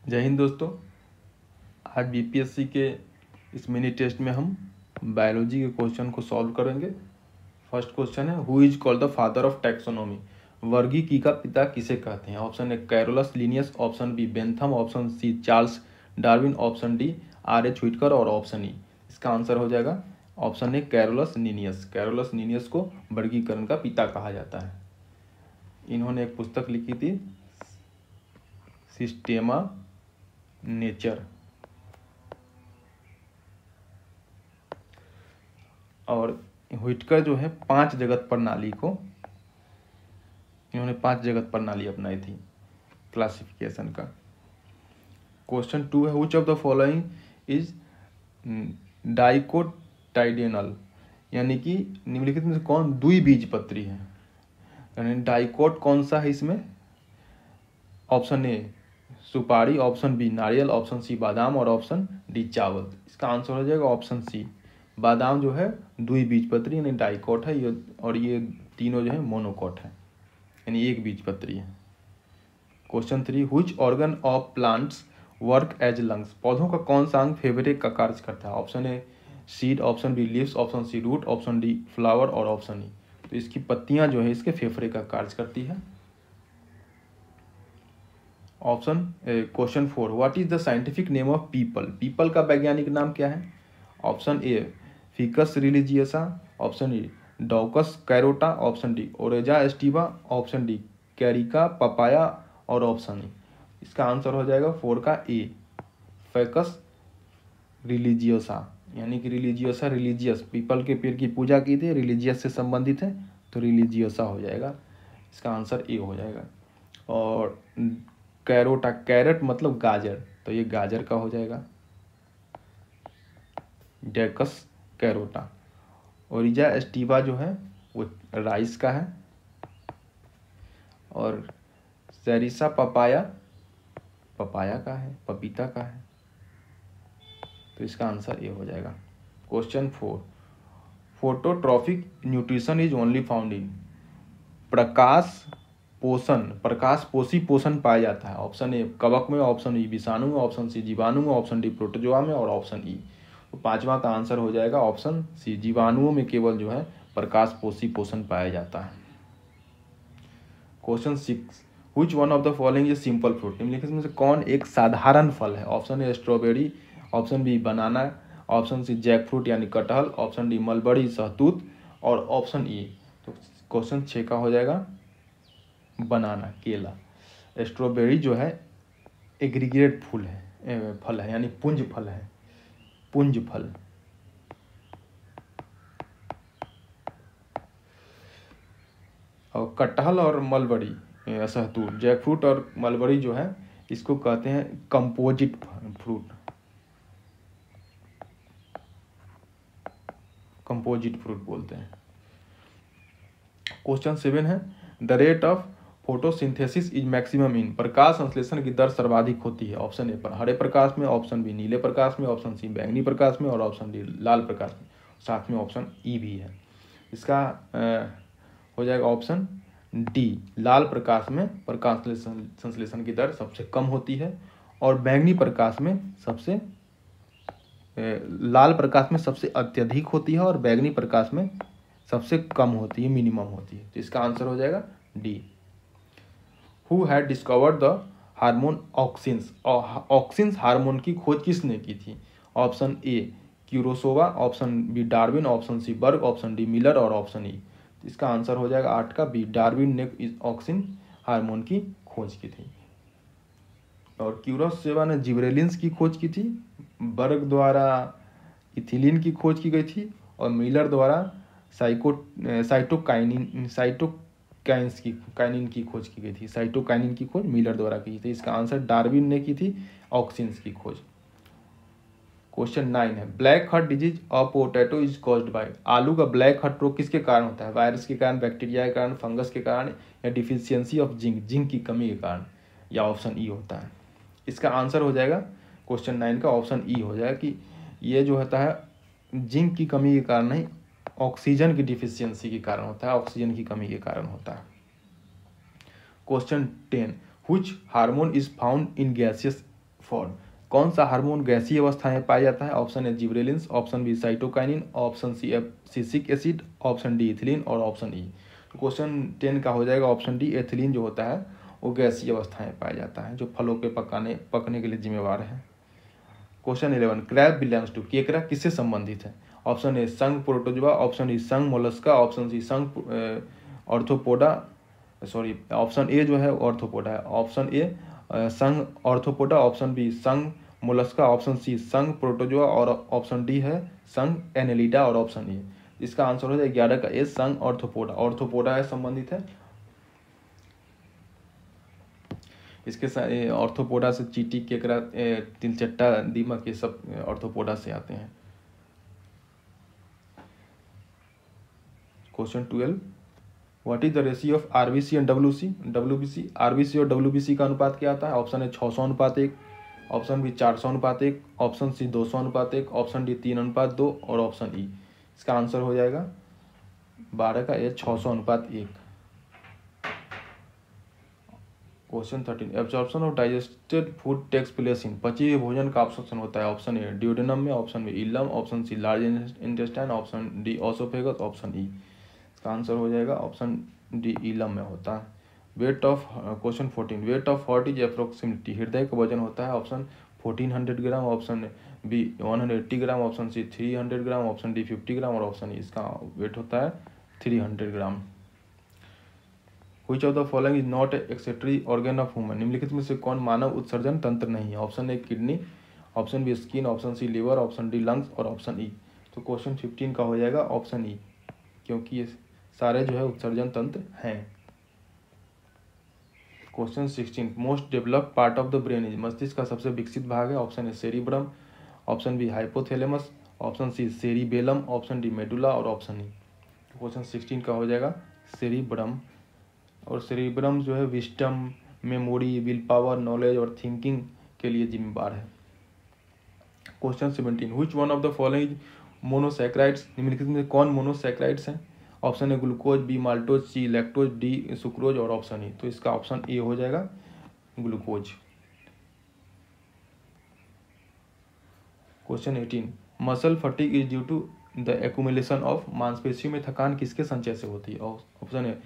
जय हिंद दोस्तों। आज बीपीएससी के इस मिनी टेस्ट में हम बायोलॉजी के क्वेश्चन को सॉल्व करेंगे। फर्स्ट क्वेश्चन है, who is called the father of taxonomy? वर्गीकी का पिता किसे कहते हैं? Option A Carolus Linnaeus, option B Bentham, option C Charles Darwin, option D R H. Whittaker और ऑप्शन ई। इसका आंसर हो जाएगा option A Carolus Linnaeus. Carolus Linnaeus को वर्गीकरण का पिता कहा जाता है। इन्होंने एक पुस्तक लिखी थी सिस्टेमा नेचर, और व्हिटकर जो है 5 जगत प्रणाली को, इन्होंने 5 जगत प्रणाली अपनाई थी क्लासिफिकेशन का। क्वेश्चन 2 है, which of the following is dicotyledonous? यानी कि निम्नलिखित में से कौन द्विबीजपत्री है? यानी डाइकोट कौन सा है इसमें? ऑप्शन ए सुपारी, ऑप्शन बी नारियल, ऑप्शन सी बादाम और ऑप्शन डी चावल। इसका आंसर हो जाएगा ऑप्शन सी। बादाम जो है द्विबीजपत्री यानी डाइकोट है, ये और ये तीनों जो है मोनोकोट है यानी एक बीजपत्री है। Question 3, which organ of plants work as lungs? पौधों का कौन सा अंग फेफड़े का कार्य करता है? Option A seed, option B leaves, option C root, option D flower और ऑप्शन ई। तो इसकी पत्तियां जो है इसके फेफड़े का कार्य करती है। Option question 4, what is the scientific name of peepal? पीपल का वैज्ञानिक नाम क्या है? Option A Ficus religiosa, option A Daucus carota, option D Oryza sativa, option D Carica papaya और ऑप्शन ई। इसका आंसर हो जाएगा 4 का ए फैकस रिलीजियसा। यानी कि रिलीजियसा रिलीजियस, पीपल के पेड़ की पूजा की थी, रिलीजियस से संबंधित है तो रिलीजियसा हो जाएगा। इसका आंसर ए हो जाएगा। और कैरोटा, कैरेट मतलब गाजर, तो ये गाजर का हो जाएगा डेकस कैरोटा। ओरिजा एस्टिवा जो है वो राइस का है, और सेरिसा पपाया पपाया का है, पपीता का है। तो इसका आंसर ए हो जाएगा। Question 4, phototrophic nutrition is only found in? प्रकाश पोषी पोषण पाया जाता है। ऑप्शन ए कवक में, ऑप्शन ई विषाणु में, ऑप्शन सी जीवाणु में, ऑप्शन डी प्रोटोजोआ में और ऑप्शन ई। तो 5वां का आंसर हो जाएगा ऑप्शन सी, जीवाणुओं में केवल जो है प्रकाश पोषी पोषण पाया जाता है। Question 6, which one of the following is simple fruit? निम्नलिखित में से कौन एक साधारण फल है? Option A strawberry, option B banana, option C jackfruit यानी कटहल, ऑप्शन डी मलबरी सहतूत और ऑप्शन ई। तो क्वेश्चन 6 का हो जाएगा बनाना, केला। स्ट्रॉबेरी जो है एग्रीगेट फल है यानी पुंज फल है, पुंज फल। और कटहल और मलबरी सहतूत, जैकफ्रूट और मलबरी जो है इसको कहते हैं कंपोजिट फ्रूट, कंपोजिट फ्रूट बोलते हैं। क्वेश्चन 7 है, the rate of photosynthesis is maximum in? प्रकाश संश्लेषण की दर सर्वाधिक होती है। ऑप्शन ए पर हरे प्रकाश में, ऑप्शन बी नीले प्रकाश में, ऑप्शन सी बैंगनी प्रकाश में और ऑप्शन डी लाल प्रकाश में, साथ में ऑप्शन ई भी है। इसका हो जाएगा ऑप्शन डी, लाल प्रकाश में प्रकाश संश्लेषण की दर सबसे कम होती है और बैंगनी प्रकाश में सबसे लाल प्रकाश में सबसे अत्यधिक होती है और बैंगनी प्रकाश में सबसे कम होती है, मिनिमम होती है। तो इसका आंसर हो जाएगा D. Who had discovered the hormone auxins? Auxins hormone की खोज किसने की थी? Option A Kurosawa, option B Darwin, option C Berg, option D Miller और ऑप्शन ई। इसका आंसर हो जाएगा 8 का बी, डार्विन ने ऑक्सिन हार्मोन की खोज की थी। और क्यूरोसोवा ने जिब्रेलिन्स की खोज की थी, बर्ग द्वारा इथिलीन की खोज की गई थी और मिलर द्वारा काइनिन की खोज की गई थी। साइटोकाइनिन की खोज मिलर द्वारा की थी। इसका आंसर डार्विन ने की थी ऑक्सिन्स की खोज। क्वेश्चन 9 है, black heart disease of potato is caused by? आलू का ब्लैक हार्ट रोग किसके कारण होता है? वायरस के कारण, बैक्टीरिया के कारण, फंगस के कारण या डिफिशियंसी ऑफ जिंक की कमी के कारण, या ऑप्शन ई होता है। इसका आंसर हो जाएगा क्वेश्चन 9 का ऑप्शन ई हो जाएगा कि ये जो होता है जिंक की कमी के कारण नहीं, ऑक्सीजन की डिफिशियंसी के कारण होता है, ऑक्सीजन की कमी के कारण होता है। Question 10, which hormone is found in gaseous for कौन सा हार्मोन गैसीय अवस्था में पाया जाता है? Option A gibberellins, option B cytokinin, option C abscisic acid, option D ethylene और ऑप्शन ई। तो क्वेश्चन 10 का हो जाएगा ऑप्शन डी, एथिलीन जो होता है वो गैसीय अवस्था में पाया जाता है, जो फलों के पकने के लिए जिम्मेवार है। क्वेश्चन 11, क्रैब बिलोंग्स टू, केकड़ा किससे संबंधित है? ऑप्शन ए संघ प्रोटोजोआ, ऑप्शन डी संघ मोलस्का, ऑप्शन सी संघ ऑर्थोपोडा, सॉरी ऑप्शन ए जो है ऑर्थोपोडा है, ऑप्शन ए संघ ऑर्थोपोडा, ऑप्शन बी संघ मोलस्का, ऑप्शन सी संघ प्रोटोजोआ और ऑप्शन डी है संघ एनेलिडा और ऑप्शन ए। इसका आंसर हो जाए 11 का ए संघ ऑर्थोपोडा, ऑर्थोपोडा है संबंधित है। इसके साथ ऑर्थोपोडा से चींटी, केकड़ा, तिलचट्टा, दीमक ये सब ऑर्थोपोडा से आते हैं। Question 12, what is the ratio of RBC and WBC? RBC और डब्ल्यूबीसी का अनुपात क्या आता है? Option A 600:1, option B 400:1, option C 200:1, option D 3:2 और ऑप्शन ई। इसका आंसर हो जाएगा 12 का A 600:1। Question 13, absorption of digested food takes place in, पचे हुए भोजन का अब्जॉर्प्शन होता है ऑप्शन ए ड्यूडेनम में, option B ileum, option C large intestine, option D oesophagus, option E. इसका आंसर हो जाएगा ऑप्शन डी इलम में होता है। Weight of, question 14, weight of heart is approximately, हृदय का वजन होता है ऑप्शन 1400 ग्राम, ऑप्शन बी 180 ग्राम, ऑप्शन सी 300 ग्राम, ऑप्शन डी 50 ग्राम और ऑप्शन ई। इसका वेट होता है 300 ग्राम। Which of the following is not a excretory organ of human? निम्नलिखित में से कौन मानव उत्सर्जन तंत्र नहीं है? Option A kidney, option B skin, option C liver, option D lungs और ऑप्शन ई। तो क्वेश्चन 15 का हो जाएगा ऑप्शन ई, क्योंकि ये सारे जो है उत्सर्जन तंत्र हैं। Question 16, most developed part of the brain is, मस्तिष्क का सबसे विकसित भाग है option A cerebrum, option B hypothalamus, option C cerebellum, option D medulla और ऑप्शन ई। क्वेश्चन 16 का हो जाएगा सेरिब्रम, और सेरिब्रम जो है wisdom, memory, will power, knowledge और थिंकिंग के लिए जिम्मेदार है। Question 17, which one of the following monosaccharides, निम्नलिखित में कौन मोनोसैकेराइड्स हैं? ऑप्शन ए glucose, B maltose, C lactose, D sucrose और ऑप्शन ई। तो इसका ऑप्शन ए हो जाएगा glucose. Question 18, muscle fatigue is due to the accumulation of, मांसपेशियों में थकान किसके संचय से होती है? Option A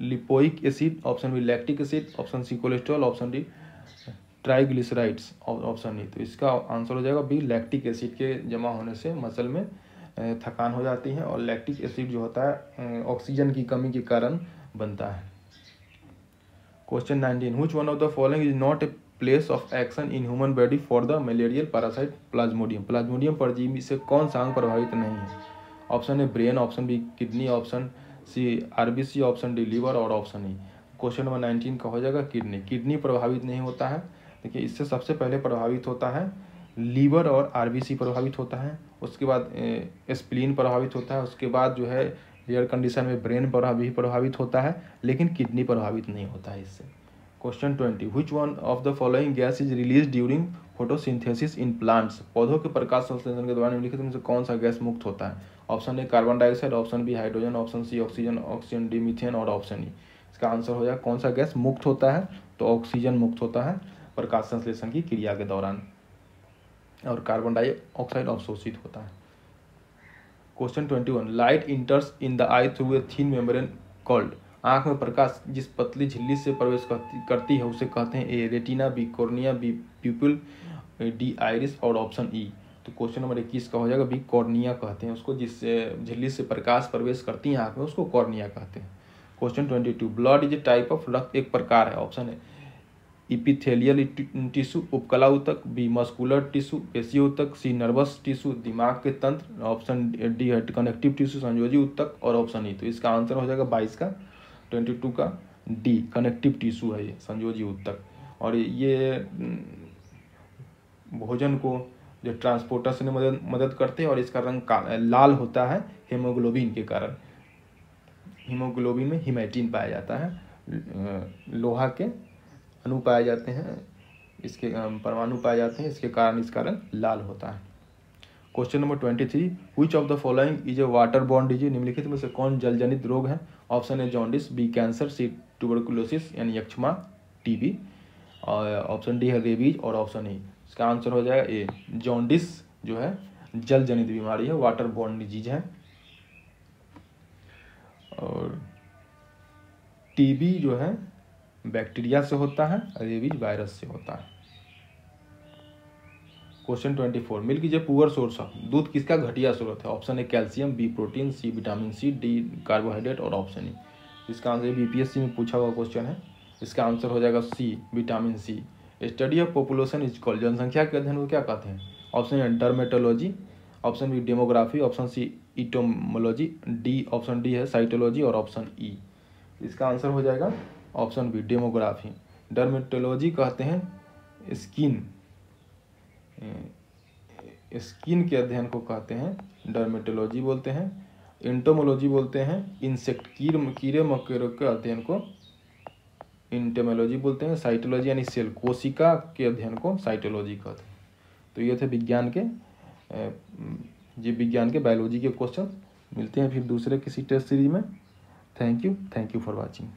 lipoic acid, option B lactic acid, option C cholesterol, option D triglycerides, option E. तो इसका आंसर हो जाएगा बी लैक्टिक एसिड के जमा होने से मसल में थकान हो जाती है, और लैक्टिक एसिड जो होता है ऑक्सीजन की कमी के कारण बनता है। Question 19, which one of the following is not a place of action in human body for the malarial parasite plasmodium, plasmodium परजीवी से कौन सा अंग प्रभावित नहीं है? Option A brain, option B kidney, option C RBC, option D liver और option E. Question number 19 का हो जाएगा किडनी। किडनी प्रभावित नहीं होता है, देखिए इससे सबसे पहले प्रभावित होता है लीवर और आरबीसी प्रभावित होता है, उसके बाद स्प्लीन प्रभावित होता है, उसके बाद जो है रेयर कंडीशन में ब्रेन भी प्रभावित होता है, लेकिन किडनी प्रभावित नहीं होता है इससे। Question 20, which one of the following gas is release during photosynthesis in plants, पौधों के प्रकाश संश्लेषण के दौरान निम्नलिखित में से कौन सा गैस मुक्त होता है? Option A carbon dioxide, option B hydrogen, option C oxygen, option D methane और ऑप्शन ई। इसका आंसर हो जाएगा कौन सा गैस मुक्त होता है? तो ऑक्सीजन मुक्त होता है प्रकाश संश्लेषण की क्रिया के दौरान, और कार्बन डाइऑक्साइड अवशोषित होता है। Question 21, light इंटर्स in the I through a thin membrane called, आंख में प्रकाश जिस पतली झिल्ली से प्रवेश करती है उसे कहते हैं A retina, B cornea, B pupil, D iris और ऑप्शन ई। तो क्वेश्चन नंबर 21 का हो जाएगा बी कॉर्निया कहते हैं उसको, जिससे झिल्ली से प्रकाश प्रवेश करती है आंख में उसको कॉर्निया कहते हैं। Question 22, blood is a type of, रक्त एक प्रकार है, ऑप्शन है इपिथेलियल टिश्यू उपकला ऊतक, बी मस्कुलर टिश्यू पेशीय ऊतक, सी नर्वस टिश्यू दिमाग के तंत्र, ऑप्शन डी है कनेक्टिव टिश्यू संयोजी ऊतक और ऑप्शन ई। तो इसका आंसर हो जाएगा 22 का 22 का डी कनेक्टिव टिश्यू है ये संयोजी ऊतक, और ये भोजन को जो ट्रांसपोर्टेशन में मदद करते हैं, और इसका रंग लाल होता है हेमोग्लोबिन के कारण। हीमोग्लोबिन में हीमेटिन पाया जाता है, लोहा के अणु पाए जाते हैं, इसके परमाणु पाए जाते हैं, इसके कारण इसका रंग लाल होता है। Question number 23, which of the following is a water borne disease, निम्नलिखित में से कौन जल जनित रोग है? Option A jaundice, B cancer, C tuberculosis यानी यक्ष्मा टीबी, और ऑप्शन डी है रेबीज और ऑप्शन ई। इसका आंसर हो जाएगा ए, जॉन्डिस जो है जल जनित बीमारी है, वाटर बॉर्न डिजीज है। और टीबी जो है बैक्टीरिया से होता है, रेबीज वायरस से होता है। Question 24, milk is a poor source of, दूध किसका घटिया स्रोत है? Option A calcium, B protein, C vitamin C, D carbohydrate और ऑप्शन ई। इसका आंसर बीपीएससी में पूछा हुआ क्वेश्चन है। इसका आंसर हो जाएगा C, vitamin C. Study of population is called, जनसंख्या के अध्ययन को क्या कहते हैं? Option A dermatology, option B demography, option C entomology, D option D है साइटोलॉजी और ऑप्शन ई। इसका आंसर हो जाएगा ऑप्शन बी डेमोग्राफी। डर्मेटोलॉजी कहते हैं स्किन के अध्ययन को कहते हैं डर्मेटोलॉजी बोलते हैं। इंटोमोलॉजी बोलते हैं इंसेक्ट कीड़े मकोड़ों के अध्ययन को इंटेमोलॉजी बोलते हैं। साइटोलॉजी यानी सेल कोशिका के अध्ययन को साइटोलॉजी कहते हैं। तो ये थे विज्ञान के बायोलॉजी के क्वेश्चन। मिलते हैं फिर दूसरे किसी टेस्ट सीरीज में। Thank you for watching.